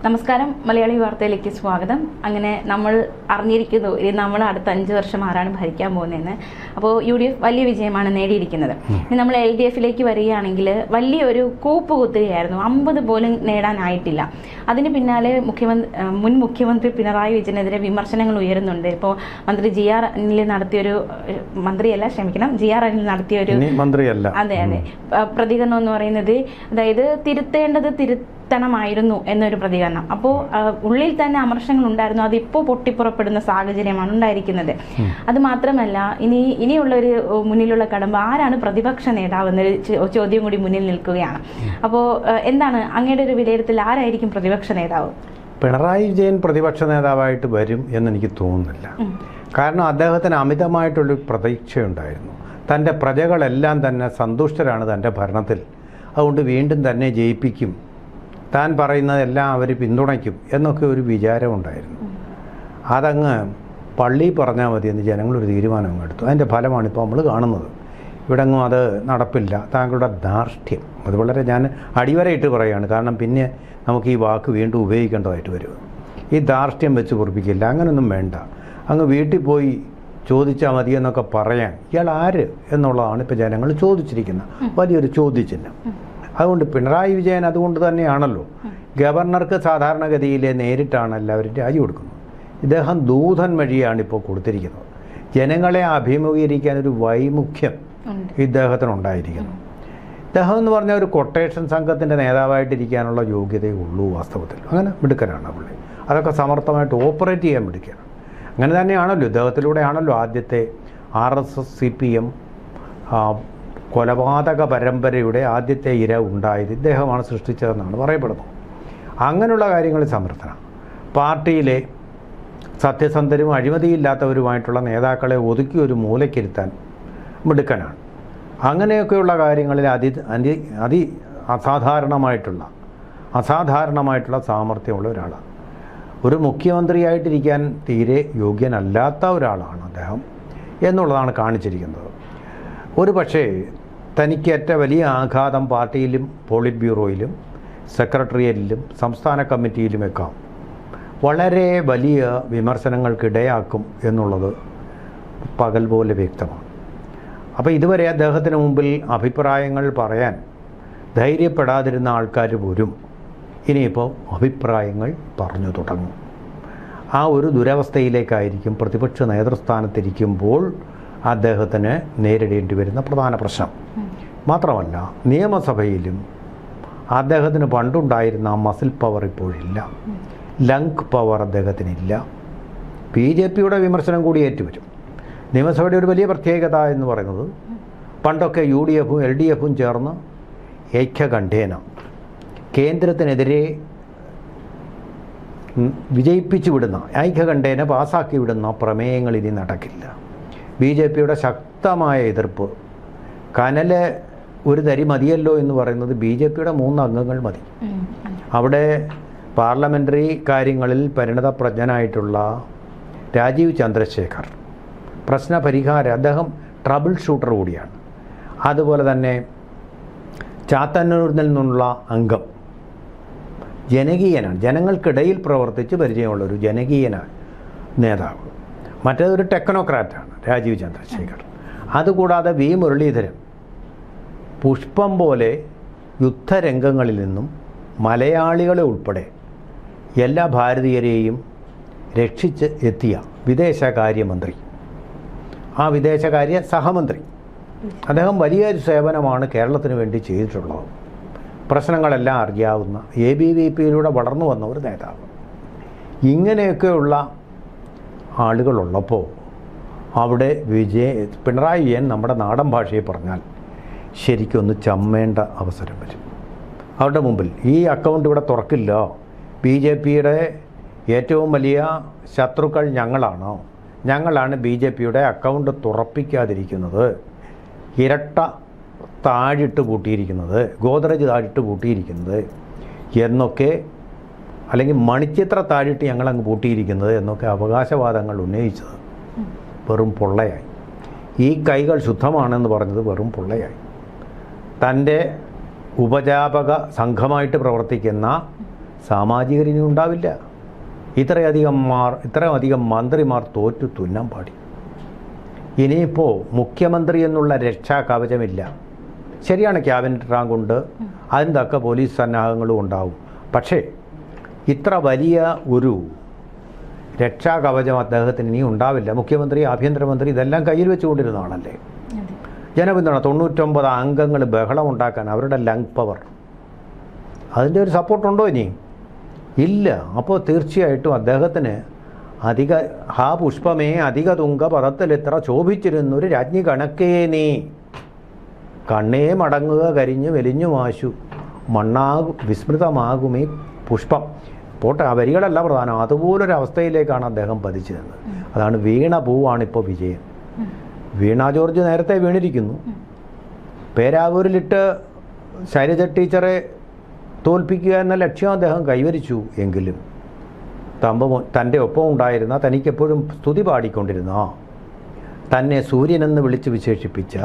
നമസ്കാരം, മലയാളി വാർത്തയിലേക്ക് സ്വാഗതം. അങ്ങനെ നമ്മൾ അറിഞ്ഞിരിക്കുന്നു ഇനി നമ്മൾ അടുത്ത 5 വർഷം ആരാണ് ഭരിക്കാൻ പോകുന്നതെന്ന്. അപ്പോൾ UDF വലിയ വിജയമാണ് നേടിയിരിക്കുന്നത്. ഇനി നമ്മൾ LDFിലേക്ക് വരികയാണെങ്കിൽ വലിയൊരു കൂപ്പുകുത്തുകയായിരുന്നു. 50 പോലും നേടാനായിട്ടില്ല. അതിന് പിന്നാലെ മുൻ മുഖ്യമന്ത്രി പിണറായി വിജയനെതിരെ വിമർശനങ്ങൾ ഉയരുന്നുണ്ട്. ഇപ്പോൾ മന്ത്രി GR അനിൽ നടത്തിയൊരു അതെ പ്രതികരണം എന്ന് പറയുന്നത്, അതായത് തിരുത്തണമായിരുന്നു എന്നൊരു പ്രതികരണം. അപ്പോൾ ഉള്ളിൽ തന്നെ അമർഷങ്ങൾ ഉണ്ടായിരുന്നു. അതിപ്പോൾ പൊട്ടിപ്പുറപ്പെടുന്ന സാഹചര്യമാണ് ഉണ്ടായിരിക്കുന്നത്. അത് മാത്രമല്ല, ഇനിയുള്ള ഒരു മുന്നിലുള്ള കടമ്പ ആരാണ് പ്രതിപക്ഷ നേതാവ് എന്നൊരു ചോദ്യം കൂടി മുന്നിൽ നിൽക്കുകയാണ്. അപ്പോൾ എന്താണ് അങ്ങയുടെ ഒരു വിലയിരുത്തൽ? ആരായിരിക്കും പ്രതിപക്ഷ നേതാവ്? പിണറായി വിജയൻ പ്രതിപക്ഷ നേതാവായിട്ട് വരും എന്നെനിക്ക് തോന്നുന്നില്ല. കാരണം അദ്ദേഹത്തിന് അമിതമായിട്ടുള്ളൊരു പ്രതീക്ഷയുണ്ടായിരുന്നു. തൻ്റെ പ്രജകളെല്ലാം തന്നെ സന്തുഷ്ടരാണ് തൻ്റെ ഭരണത്തിൽ, അതുകൊണ്ട് വീണ്ടും തന്നെ ജയിപ്പിക്കും, താൻ പറയുന്നതെല്ലാം അവർ പിന്തുണയ്ക്കും എന്നൊക്കെ ഒരു വിചാരമുണ്ടായിരുന്നു. അതങ്ങ് പള്ളി പറഞ്ഞാൽ മതി എന്ന് ജനങ്ങളൊരു തീരുമാനം അങ്ങ് എടുത്തു. അതിൻ്റെ ഫലമാണ് ഇപ്പോൾ നമ്മൾ കാണുന്നത്. ഇവിടെങ്ങും അത് നടപ്പില്ല. താങ്കളുടെ ധാർഷ്ട്യം അത് വളരെ ഞാൻ അടിവരയിട്ട് പറയുകയാണ്. കാരണം പിന്നെ നമുക്ക് ഈ വാക്ക് വീണ്ടും ഉപയോഗിക്കേണ്ടതായിട്ട് വരും. ഈ ധാർഷ്ട്യം വെച്ച് പൊറിപ്പിക്കില്ല, അങ്ങനെയൊന്നും വേണ്ട. അങ്ങ് വീട്ടിൽ പോയി ചോദിച്ചാൽ മതി എന്നൊക്കെ പറയാൻ ഇയാൾ ആര് എന്നുള്ളതാണ് ഇപ്പോൾ ജനങ്ങൾ ചോദിച്ചിരിക്കുന്നത് വലിയൊരു ചോദ്യചിഹ്നം. അതുകൊണ്ട് പിണറായി വിജയൻ അതുകൊണ്ട് തന്നെയാണല്ലോ ഗവർണർക്ക് സാധാരണഗതിയിൽ നേരിട്ടാണ് എല്ലാവരും രാജി കൊടുക്കുന്നത്. ഇദ്ദേഹം ദൂതൻ വഴിയാണ് ഇപ്പോൾ കൊടുത്തിരിക്കുന്നത്. ജനങ്ങളെ അഭിമുഖീകരിക്കാൻ ഒരു വൈമുഖ്യം ഇദ്ദേഹത്തിനുണ്ടായിരിക്കുന്നു. ഇദ്ദേഹം എന്ന് പറഞ്ഞാൽ ഒരു കൊട്ടേഷൻ സംഘത്തിൻ്റെ നേതാവായിട്ടിരിക്കാനുള്ള യോഗ്യതയേ ഉള്ളൂ വാസ്തവത്തിൽ. അങ്ങനെ മിടുക്കനാണ് പുള്ളി. അതൊക്കെ സമർത്ഥമായിട്ട് ഓപ്പറേറ്റ് ചെയ്യാൻ മിടുക്കനാണ്. അങ്ങനെ തന്നെയാണല്ലോ ഇദ്ദേഹത്തിലൂടെയാണല്ലോ ആദ്യത്തെ RSS CPM കൊലപാതക പരമ്പരയുടെ ആദ്യത്തെ ഇര ഉണ്ടായത്. ഇദ്ദേഹമാണ് സൃഷ്ടിച്ചതെന്നാണ് പറയപ്പെടുന്നത്. അങ്ങനെയുള്ള കാര്യങ്ങളിൽ സമർത്ഥനാണ്. പാർട്ടിയിലെ സത്യസന്ധരും അഴിമതിയില്ലാത്തവരുമായിട്ടുള്ള നേതാക്കളെ ഒതുക്കി ഒരു മൂലയ്ക്കിരുത്താൻ മിടുക്കനാണ്. അങ്ങനെയൊക്കെയുള്ള കാര്യങ്ങളിൽ അസാധാരണമായിട്ടുള്ള സാമർഥ്യമുള്ള ഒരാളാണ്. ഒരു മുഖ്യമന്ത്രിയായിട്ടിരിക്കാൻ തീരെ യോഗ്യനല്ലാത്ത ഒരാളാണ് അദ്ദേഹം എന്നുള്ളതാണ് കാണിച്ചിരിക്കുന്നത്. ഒരു പക്ഷേ തനിക്കേറ്റ വലിയ ആഘാതം പാർട്ടിയിലും പോളിറ്റ് ബ്യൂറോയിലും സെക്രട്ടേറിയറ്റിലും സംസ്ഥാന കമ്മിറ്റിയിലുമൊക്കെ വളരെ വലിയ വിമർശനങ്ങൾക്കിടയാക്കും എന്നുള്ളത് പകൽ പോലെ വ്യക്തമാണ്. അപ്പോൾ ഇതുവരെ അദ്ദേഹത്തിന് മുമ്പിൽ അഭിപ്രായങ്ങൾ പറയാൻ ധൈര്യപ്പെടാതിരുന്ന ആൾക്കാർ പോലും ഇനിയിപ്പോൾ അഭിപ്രായങ്ങൾ പറഞ്ഞു തുടങ്ങും. ആ ഒരു ദുരവസ്ഥയിലേക്കായിരിക്കും പ്രതിപക്ഷ നേതൃസ്ഥാനത്തിരിക്കുമ്പോൾ അദ്ദേഹത്തിന് നേരിടേണ്ടി വരുന്ന പ്രധാന പ്രശ്നം. മാത്രമല്ല, നിയമസഭയിലും അദ്ദേഹത്തിന് പണ്ടുണ്ടായിരുന്ന മസിൽ പവർ ഇപ്പോഴില്ല. ലങ്ക് പവർ അദ്ദേഹത്തിനില്ല. BJPയുടെ വിമർശനം കൂടി ഏറ്റുവരും. നിയമസഭയുടെ ഒരു വലിയ പ്രത്യേകത എന്ന് പറയുന്നത്, പണ്ടൊക്കെ UDFും LDFും ചേർന്ന് ഐക്യകണ്ഠേന കേന്ദ്രത്തിനെതിരെ വിജയിപ്പിച്ചു വിടുന്ന, ഐക്യകണ്ഠേന പാസ്സാക്കി വിടുന്ന പ്രമേയങ്ങൾ ഇനി നടക്കില്ല. BJPയുടെ ശക്തമായ എതിർപ്പ്, കനല് ഒരു തരി മതിയല്ലോ എന്ന് പറയുന്നത് BJPയുടെ 3 അംഗങ്ങൾ മതി. അവിടെ പാർലമെൻ്ററി കാര്യങ്ങളിൽ പരിണതപ്രജ്ഞനായിട്ടുള്ള രാജീവ് ചന്ദ്രശേഖർ, അദ്ദേഹം ട്രബിൾ ഷൂട്ടർ കൂടിയാണ്. അതുപോലെ തന്നെ ചാത്തന്നൂരിൽ നിന്നുള്ള അംഗം ജനകീയനാണ്, ജനങ്ങൾക്കിടയിൽ പ്രവർത്തിച്ച് പരിചയമുള്ളൊരു ജനകീയനാണ് നേതാവ്. മറ്റേതൊരു ടെക്നോക്രാറ്റാണ് രാജീവ് ചന്ദ്രശേഖർ. അതുകൂടാതെ V മുരളീധരൻ പുഷ്പം പോലെ യുദ്ധരംഗങ്ങളിൽ നിന്നും മലയാളികളെ ഉൾപ്പെടെ എല്ലാ ഭാരതീയരെയും രക്ഷിച്ച് എത്തിയ വിദേശകാര്യമന്ത്രി, ആ വിദേശകാര്യ സഹമന്ത്രി, അദ്ദേഹം വലിയൊരു സേവനമാണ് കേരളത്തിന് വേണ്ടി ചെയ്തിട്ടുള്ളത്. പ്രശ്നങ്ങളെല്ലാം അറിയാവുന്ന ABVPയിലൂടെ വളർന്നു വന്ന ഒരു നേതാവ്. ഇങ്ങനെയൊക്കെയുള്ള ആളുകളുള്ളപ്പോൾ അവിടെ പിണറായി വിജയൻ നമ്മുടെ നാടൻ ഭാഷയിൽ പറഞ്ഞാൽ ശരിക്കൊന്ന് ചമ്മേണ്ട അവസരം വരും. അവരുടെ മുമ്പിൽ ഈ അക്കൗണ്ട് ഇവിടെ തുറക്കില്ല, BJPയുടെ ഏറ്റവും വലിയ ശത്രുക്കൾ ഞങ്ങളാണ് BJPയുടെ അക്കൗണ്ട് തുറപ്പിക്കാതിരിക്കുന്നത്, ഇരട്ട താഴിട്ട് പൂട്ടിയിരിക്കുന്നത്, ഗോദ്രേജ് താഴിട്ട് പൂട്ടിയിരിക്കുന്നത് എന്നൊക്കെ, അല്ലെങ്കിൽ മണിച്ചിത്ര താഴിട്ട് ഞങ്ങളങ്ങ് പൂട്ടിയിരിക്കുന്നത് എന്നൊക്കെ അവകാശവാദങ്ങൾ ഉന്നയിച്ചത് വെറും പൊള്ളയായി. ഈ കൈകൾ ശുദ്ധമാണെന്ന് പറഞ്ഞത് വെറും പൊള്ളയായി. തൻ്റെ ഉപജാപക സംഘമായിട്ട് പ്രവർത്തിക്കുന്ന സാമാജികർ ഇനി ഉണ്ടാവില്ല. ഇത്രയധികം മന്ത്രിമാർ തോറ്റു തുന്നാൻ പാടി. ഇനിയിപ്പോൾ മുഖ്യമന്ത്രി എന്നുള്ള രക്ഷാ കവചമില്ല. ശരിയാണ്, ക്യാബിനറ്റ് റാങ്കുണ്ട്, അതിന് തക്ക പോലീസ് സന്നാഹങ്ങളും ഉണ്ടാവും. പക്ഷേ ഇത്ര വലിയ ഒരു രക്ഷാ കവചം അദ്ദേഹത്തിന് ഇനി ഉണ്ടാവില്ല. മുഖ്യമന്ത്രി, ആഭ്യന്തരമന്ത്രി ഇതെല്ലാം കയ്യിൽ വെച്ചുകൊണ്ടിരുന്ന ആളല്ലേ. ജനപിന്തുണ 99 അംഗങ്ങൾ ബഹളമുണ്ടാക്കാൻ അവരുടെ ലങ് പവർ, അതിൻ്റെ ഒരു സപ്പോർട്ടുണ്ടോ ഇനി? ഇല്ല. അപ്പോൾ തീർച്ചയായിട്ടും അദ്ദേഹത്തിന് ഹാ പുഷ്പമേ അധിക തുങ്ക പദത്തിലിത്ര ശോഭിച്ചിരുന്നൊരു രാജ്ഞി കണക്കേ നീ, കണ്ണേ മടങ്ങുക കരിഞ്ഞു മെലിഞ്ഞു മാശു, വിസ്മൃതമാകുമേ പുഷ്പം. പോട്ടെ, ആ വരികളല്ല പ്രധാനം. അതുപോലൊരവസ്ഥയിലേക്കാണ് അദ്ദേഹം പതിച്ചതെന്ന്. അതാണ് വീണ പൂവാണിപ്പോൾ വിജയൻ. വീണ ജോർജ് നേരത്തെ വീണിരിക്കുന്നു. പേരാവൂരിലിട്ട് ശൈലജ ടീച്ചറെ തോൽപ്പിക്കുക എന്ന ലക്ഷ്യം അദ്ദേഹം കൈവരിച്ചു. എങ്കിലും തൻ്റെ ഒപ്പം ഉണ്ടായിരുന്ന, തനിക്കെപ്പോഴും സ്തുതി പാടിക്കൊണ്ടിരുന്ന, തന്നെ സൂര്യനെന്ന് വിളിച്ച് വിശേഷിപ്പിച്ച,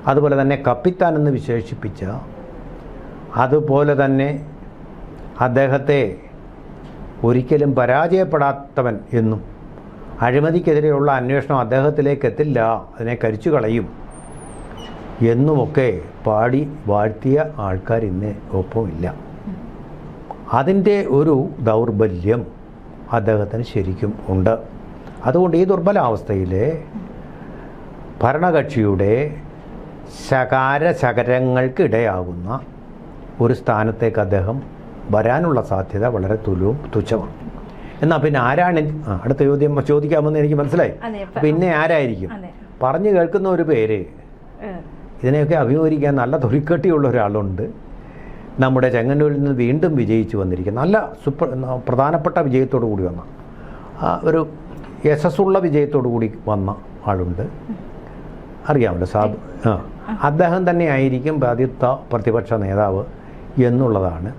അതുപോലെ തന്നെ കപ്പിത്താൻ എന്ന് വിശേഷിപ്പിച്ച, അതുപോലെ തന്നെ അദ്ദേഹത്തെ ഒരിക്കലും പരാജയപ്പെടാത്തവൻ എന്നും, അഴിമതിക്കെതിരെയുള്ള അന്വേഷണം അദ്ദേഹത്തിലേക്ക് എത്തില്ല, അതിനെ കരിച്ചു കളയും എന്നുമൊക്കെ പാടി വാഴ്ത്തിയ ആൾക്കാർ ഇന്ന് ഒപ്പമില്ല. അതിൻ്റെ ഒരു ദൗർബല്യം അദ്ദേഹത്തിന് ശരിക്കും ഉണ്ട്. അതുകൊണ്ട് ഈ ദുർബലാവസ്ഥയിലെ ഭരണകക്ഷിയുടെ ശകാരശകരങ്ങൾക്ക് ഇടയാകുന്ന ഒരു സ്ഥാനത്തേക്ക് അദ്ദേഹം വരാനുള്ള സാധ്യത വളരെ തുച്ഛമാണ്. എന്നാൽ പിന്നെ ആരാണ്, അടുത്ത ചോദ്യം ചോദിക്കാമെന്ന് എനിക്ക് മനസ്സിലായി. പിന്നെ ആരായിരിക്കും? പറഞ്ഞു കേൾക്കുന്ന ഒരു പേര്, ഇതിനെയൊക്കെ അഭിമുഖീകരിക്കാൻ നല്ല തൊലിക്കട്ടിയുള്ള ഒരാളുണ്ട്. നമ്മുടെ ചെങ്ങന്നൂരിൽ നിന്ന് വീണ്ടും വിജയിച്ചു വന്നിരിക്കുന്ന, നല്ല പ്രധാനപ്പെട്ട വിജയത്തോടു കൂടി വന്ന, ഒരു യശസ്സുള്ള വിജയത്തോടു കൂടി വന്ന ആളുണ്ട്. അറിയാമല്ലോ, അദ്ദേഹം തന്നെ ആയിരിക്കും ബാധ്യത പ്രതിപക്ഷ നേതാവ് എന്നുള്ളതാണ്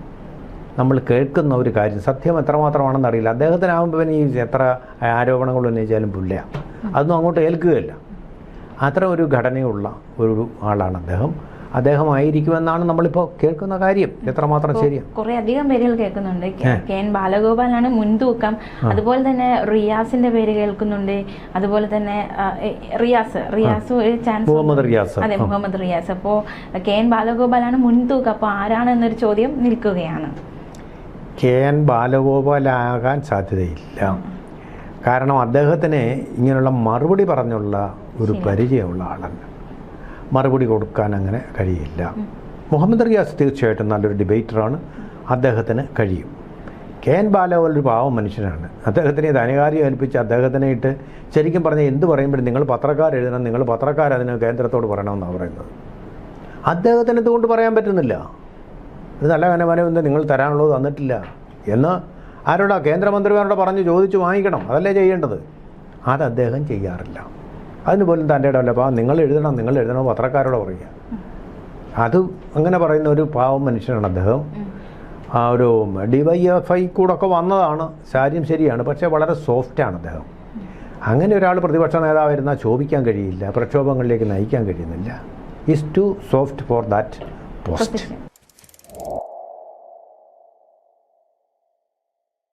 നമ്മൾ കേൾക്കുന്ന ഒരു കാര്യം. സത്യം എത്രമാത്രമാണെന്ന് അറിയില്ല. അദ്ദേഹത്തിനാകുമ്പോൾ പിന്നെ ഈ എത്ര ആരോപണങ്ങൾ ഉന്നയിച്ചാലും പുല്ല, അതൊന്നും അങ്ങോട്ട് ഏൽക്കുകയില്ല. അത്ര ഒരു ഘടനയുള്ള ഒരു ആളാണ് അദ്ദേഹമായിരിക്കുമെന്നാണ് നമ്മളിപ്പോൾ കേൾക്കുന്ന കാര്യം. എത്രമാത്രം ശരിയാണ്? കുറെ അധികം പേരുകൾ കേൾക്കുന്നുണ്ട്. കെ.എൻ. ബാലഗോപാലാണ് മുൻതൂക്കം. അതുപോലെ തന്നെ റിയാസിന്റെ പേര് കേൾക്കുന്നുണ്ട്. അതുപോലെ തന്നെ റിയാസ് ഒരു ചാൻസ്, മുഹമ്മദ് റിയാസ്. അതെ, മുഹമ്മദ് റിയാസ്. അപ്പോൾ കെ.എൻ. ബാലഗോപാലാണ് മുൻതൂക്കം. അപ്പോൾ ആരാണ് എന്നൊരു ചോദ്യം നിൽക്കുകയാണ്. കെ.എൻ. ബാലഗോപാലാകാൻ സാധ്യതയില്ല. കാരണം അദ്ദേഹത്തിന് ഇങ്ങനെയുള്ള മറുപടി പറഞ്ഞുള്ള ഒരു പരിചയമുള്ള ആളല്ല. മറുപടി കൊടുക്കാൻ അങ്ങനെ കഴിയില്ല. മുഹമ്മദ് റിയാസ് തീർച്ചയായിട്ടും നല്ലൊരു ഡിബേറ്ററാണ്, അദ്ദേഹത്തിന് കഴിയും. കെ.എൻ. ബാലഗോപാൽ ഒരു പാവം മനുഷ്യനാണ്. അദ്ദേഹത്തിനെ ധനകാര്യം ഏൽപ്പിച്ച് അദ്ദേഹത്തിനെ ഇട്ട് ശരിക്കും പറഞ്ഞാൽ എന്ത് പറയുമ്പോഴും നിങ്ങൾ പത്രക്കാരെഴുതണം, നിങ്ങൾ പത്രക്കാരതിന് കേന്ദ്രത്തോട് പറയണമെന്നാണ് പറയുന്നത്. അദ്ദേഹത്തിന് ഇതുകൊണ്ട് പറയാൻ പറ്റുന്നില്ല. ഇത് നല്ല കനവനൊന്നും നിങ്ങൾ തരാനുള്ളത് തന്നിട്ടില്ല എന്ന് ആരോടാ? കേന്ദ്രമന്ത്രിമാരോട് പറഞ്ഞ് ചോദിച്ചു വാങ്ങിക്കണം, അതല്ലേ ചെയ്യേണ്ടത്. അത് അദ്ദേഹം ചെയ്യാറില്ല. അതിന് പോലും തൻ്റെ ഇടമല്ല. നിങ്ങൾ എഴുതണം പത്രക്കാരോട് പറയുക. അത് അങ്ങനെ പറയുന്ന ഒരു പാവം മനുഷ്യനാണ് അദ്ദേഹം. ആ ഒരു DYFI കൂടൊക്കെ വന്നതാണ്, കാര്യം ശരിയാണ്. പക്ഷേ വളരെ സോഫ്റ്റാണ് അദ്ദേഹം. അങ്ങനെ ഒരാൾ പ്രതിപക്ഷ നേതാവായിരുന്നാൽ ശോഭിക്കാൻ കഴിയില്ല, പ്രക്ഷോഭങ്ങളിലേക്ക് നയിക്കാൻ കഴിയുന്നില്ല. Is too soft for that post.